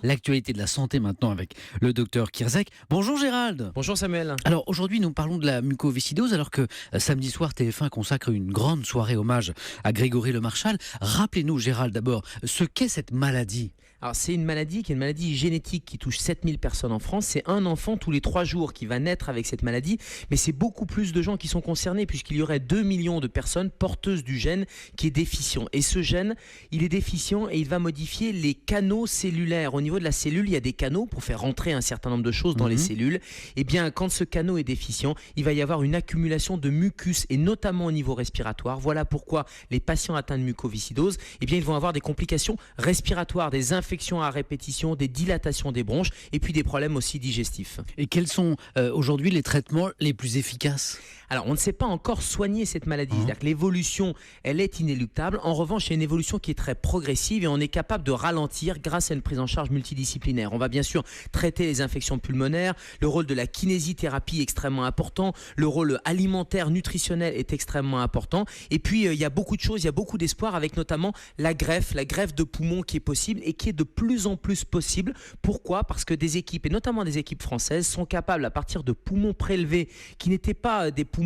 L'actualité de la santé maintenant avec le docteur Kierzek. Bonjour Gérald. Bonjour Samuel. Alors aujourd'hui nous parlons de la mucoviscidose alors que samedi soir TF1 consacre une grande soirée hommage à Grégory Lemarchal. Rappelez-nous Gérald d'abord ce qu'est cette maladie. Alors c'est une maladie qui est une maladie génétique qui touche 7000 personnes en France. C'est un enfant tous les 3 jours qui va naître avec cette maladie. Mais c'est beaucoup plus de gens qui sont concernés puisqu'il y aurait 2 millions de personnes porteuses du gène qui est déficient. Et ce gène, il est déficient et il va modifier les canaux cellulaires. Au niveau de la cellule, il y a des canaux pour faire rentrer un certain nombre de choses dans les cellules. Et bien quand ce canal est déficient, il va y avoir une accumulation de mucus et notamment au niveau respiratoire. Voilà pourquoi les patients atteints de mucoviscidose, eh bien, ils vont avoir des complications respiratoires, des infections à répétition, des dilatations des bronches et puis des problèmes aussi digestifs. Et quels sont aujourd'hui les traitements les plus efficaces ? Alors, on ne sait pas encore soigner cette maladie. C'est-à-dire que l'évolution, elle est inéluctable. En revanche, il y a une évolution qui est très progressive et on est capable de ralentir grâce à une prise en charge multidisciplinaire. On va bien sûr traiter les infections pulmonaires. Le rôle de la kinésithérapie est extrêmement important. Le rôle alimentaire, nutritionnel est extrêmement important. Et puis, il y a beaucoup de choses, il y a beaucoup d'espoir avec notamment la greffe de poumons qui est possible et qui est de plus en plus possible. Pourquoi ? Parce que des équipes, et notamment des équipes françaises, sont capables à partir de poumons prélevés qui n'étaient pas des poumons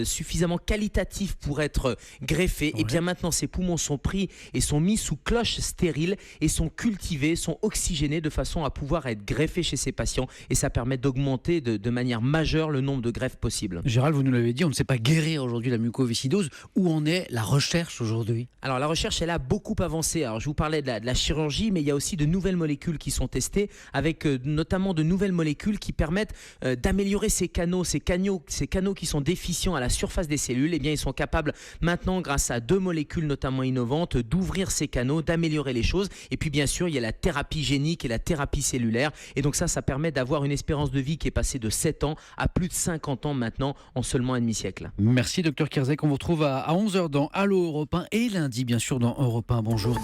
suffisamment qualitatifs pour être greffés. Ouais. Et bien maintenant, ces poumons sont pris et sont mis sous cloche stérile et sont cultivés, sont oxygénés de façon à pouvoir être greffés chez ces patients. Et ça permet d'augmenter de manière majeure le nombre de greffes possibles. Gérald, vous nous l'avez dit, on ne sait pas guérir aujourd'hui la mucoviscidose. Où en est la recherche aujourd'hui ? Alors la recherche, elle a beaucoup avancé. Alors je vous parlais de la chirurgie, mais il y a aussi de nouvelles molécules qui sont testées, avec notamment de nouvelles molécules qui permettent d'améliorer ces canaux qui sont déficients à la surface des cellules. Eh bien, ils sont capables maintenant, grâce à 2 molécules notamment innovantes, d'ouvrir ces canaux, d'améliorer les choses. Et puis bien sûr, il y a la thérapie génique et la thérapie cellulaire. Et donc ça permet d'avoir une espérance de vie qui est passée de 7 ans à plus de 50 ans maintenant en seulement un demi-siècle. Merci docteur Kierzek. On vous retrouve à 11h dans Allo Europe 1 et lundi bien sûr dans Europe 1. Bonjour.